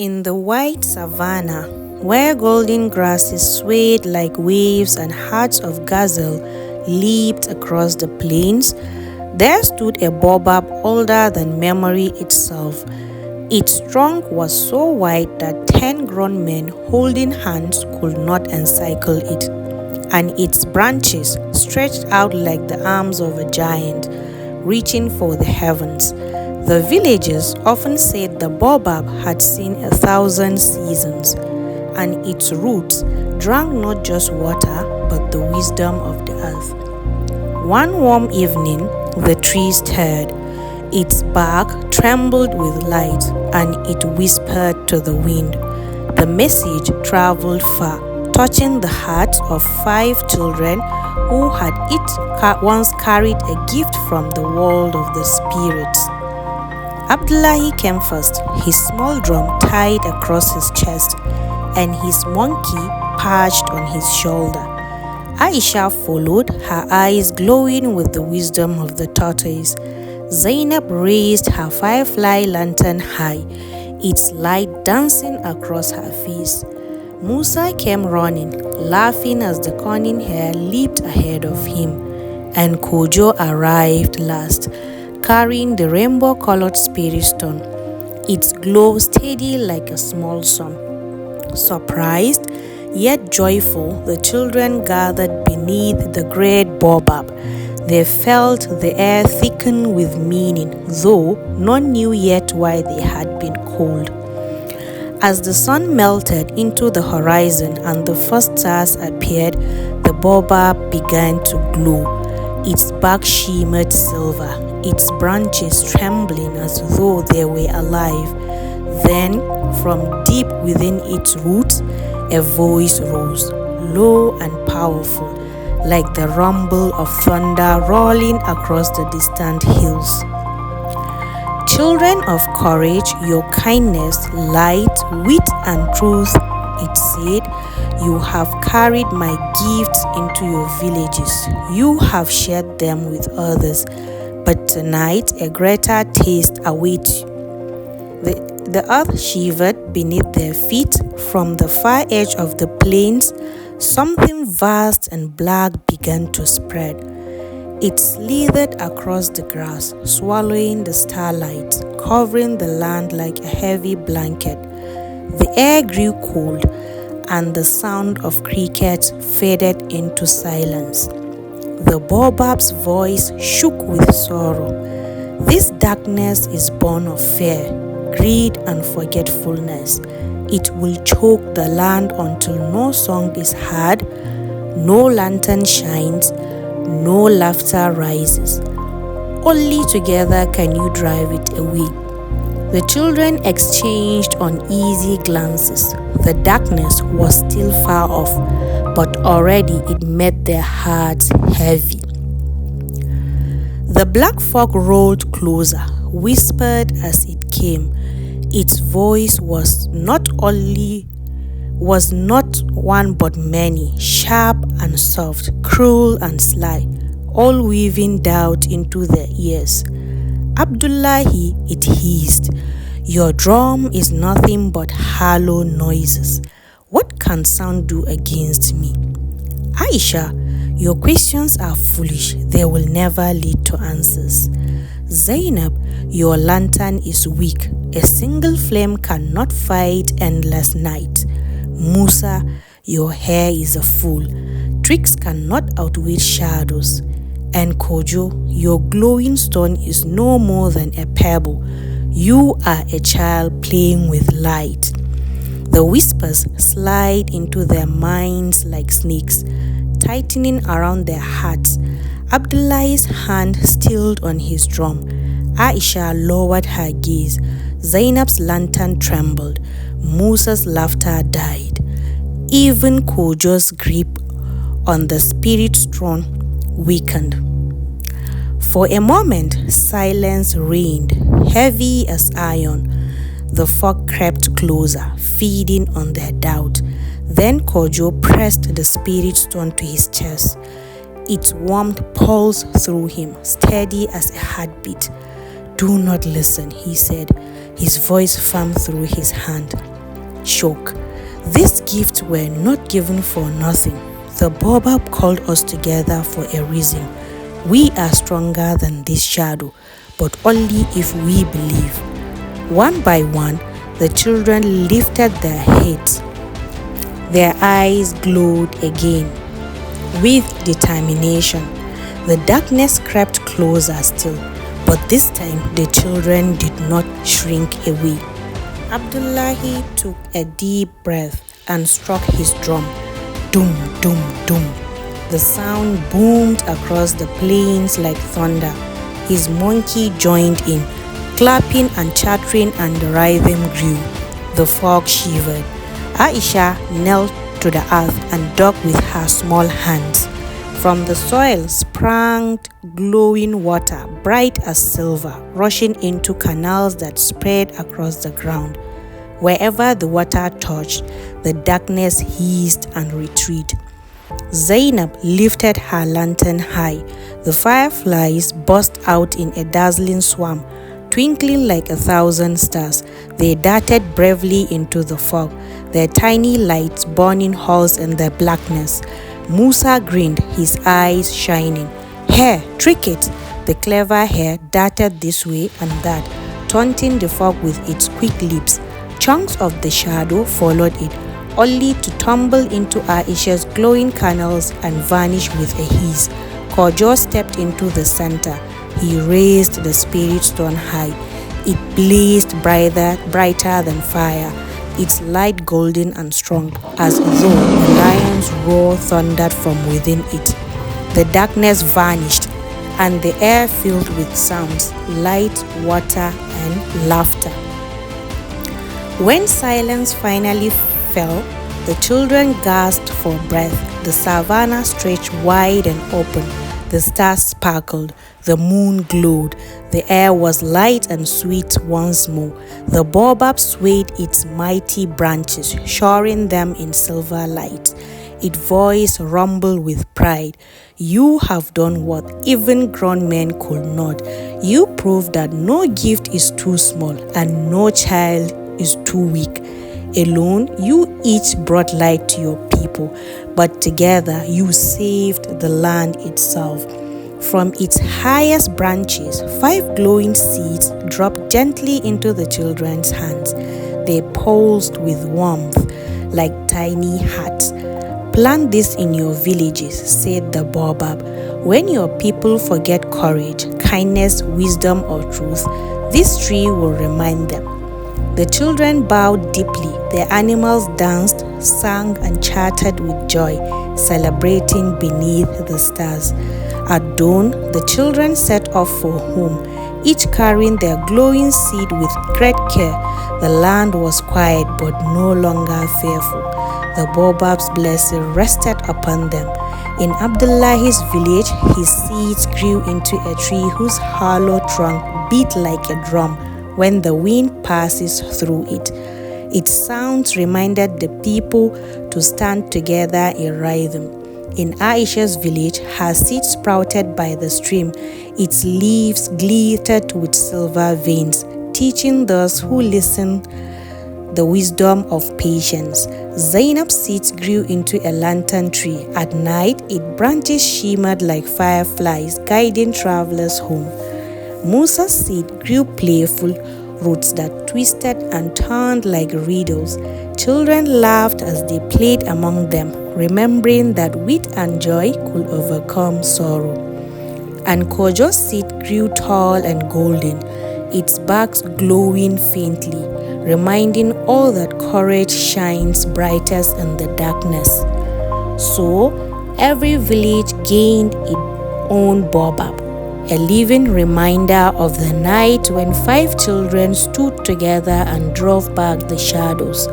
In the white savannah, where golden grasses swayed like waves and herds of gazelle leaped across the plains, there stood a baobab older than memory itself. Its trunk was so wide that 10 grown men holding hands could not encircle it, and its branches stretched out like the arms of a giant, reaching for the heavens. The villagers often said the baobab had seen 1,000 seasons, and its roots drank not just water but the wisdom of the earth. One warm evening, the tree stirred. Its bark trembled with light, and it whispered to the wind. The message traveled far, touching the hearts of 5 children who had once carried a gift from the world of the spirits. Abdullahi came first, his small drum tied across his chest, and his monkey perched on his shoulder. Aisha followed, her eyes glowing with the wisdom of the tortoise. Zainab raised her firefly lantern high, its light dancing across her face. Musa came running, laughing as the cunning hare leaped ahead of him, and Kojo arrived last, carrying the rainbow-colored spirit stone, its glow steady like a small sun. Surprised, yet joyful, the children gathered beneath the great baobab. They felt the air thicken with meaning, though none knew yet why they had been called. As the sun melted into the horizon and the first stars appeared, the baobab began to glow. Its bark shimmered silver, its branches trembling as though they were alive. Then, from deep within its roots, a voice rose, low and powerful, like the rumble of thunder rolling across the distant hills. Children of courage, your kindness, light, wit, and truth, it said, you have carried my gifts into your villages. You have shared them with others. But tonight, a greater taste awaits you. The earth shivered beneath their feet. From the far edge of the plains, something vast and black began to spread. It slithered across the grass, swallowing the starlight, covering the land like a heavy blanket. The air grew cold, and the sound of crickets faded into silence. The baobab's voice shook with sorrow. This darkness is born of fear, greed, and forgetfulness. It will choke the land until no song is heard, no lantern shines, no laughter rises. Only together can you drive it away. The children exchanged uneasy glances. The darkness was still far off, but already it made their hearts heavy. The black fog rolled closer, whispered as it came. Its voice was not one but many, sharp and soft, cruel and sly, all weaving doubt into their ears. Abdullahi, it hissed, your drum is nothing but hollow noises. What can sound do against me? Aisha, your questions are foolish. They will never lead to answers. Zainab, your lantern is weak. A single flame cannot fight endless night. Musa, your hair is a fool. Tricks cannot outwit shadows. And Kojo, your glowing stone is no more than a pebble. You are a child playing with light. The whispers slide into their minds like snakes, tightening around their hearts. Abdullahi's hand stilled on his drum. Aisha lowered her gaze. Zainab's lantern trembled. Musa's laughter died. Even Kojo's grip on the spirit's throne weakened. For a moment, silence reigned, heavy as iron. The fog crept closer, feeding on their doubt. Then Kojo pressed the spirit stone to his chest. Its warmth pulsed through him, steady as a heartbeat. Do not listen, he said, his voice firm through his hand. choke. These gifts were not given for nothing. The Baobab called us together for a reason. We are stronger than this shadow, but only if we believe. One by one, the children lifted their heads. Their eyes glowed again with determination. The darkness crept closer still, but this time the children did not shrink away. Abdullahi took a deep breath and struck his drum. Dum, dum, dum. The sound boomed across the plains like thunder. His monkey joined in, clapping and chattering, and the rhythm grew. The fog shivered. Aisha knelt to the earth and dug with her small hands. From the soil sprang glowing water, bright as silver, rushing into canals that spread across the ground. Wherever the water touched, the darkness hissed and retreated. Zainab lifted her lantern high. The fireflies burst out in a dazzling swarm, twinkling like 1,000 stars. They darted bravely into the fog, their tiny lights burning holes in the blackness. Musa grinned, his eyes shining. Hare, trick it! The clever hare darted this way and that, taunting the fog with its quick leaps. Chunks of the shadow followed it, only to tumble into Aisha's glowing canals and vanish with a hiss. Kojo stepped into the center. He raised the spirit stone high. It blazed brighter than fire, its light golden and strong, as though a lion's roar thundered from within it. The darkness vanished, and the air filled with sounds, light, water, and laughter. When silence finally fell, the children gasped for breath. The savannah stretched wide and open. The stars sparkled. The moon glowed. The air was light and sweet once more. The baobab swayed its mighty branches, showering them in silver light. Its voice rumbled with pride. You have done what even grown men could not. You proved that no gift is too small and no child is too weak. Alone, you each brought light to your people, but together you saved the land itself. From its highest branches, 5 glowing seeds dropped gently into the children's hands. They pulsed with warmth like tiny hearts. Plant this in your villages, said the baobab. When your people forget courage, kindness, wisdom, or truth, this tree will remind them. The children bowed deeply. Their animals danced, sang, and chattered with joy, celebrating beneath the stars. At dawn, the children set off for home, each carrying their glowing seed with great care. The land was quiet but no longer fearful. The baobab's blessing rested upon them. In Abdullahi's village, his seeds grew into a tree whose hollow trunk beat like a drum when the wind passes through it. Its sounds reminded the people to stand together in rhythm. In Aisha's village, her seed sprouted by the stream. Its leaves glittered with silver veins, teaching those who listen the wisdom of patience. Zainab's seeds grew into a lantern tree. At night, its branches shimmered like fireflies, guiding travelers home. Musa's seed grew playful, roots that twisted and turned like riddles. Children laughed as they played among them, remembering that wit and joy could overcome sorrow. And Kojo's seed grew tall and golden, its bark glowing faintly, reminding all that courage shines brightest in the darkness. So, every village gained its own baobab, a living reminder of the night when 5 children stood together and drove back the shadows.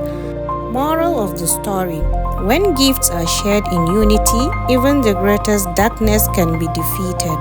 Moral of the story: when gifts are shared in unity, even the greatest darkness can be defeated.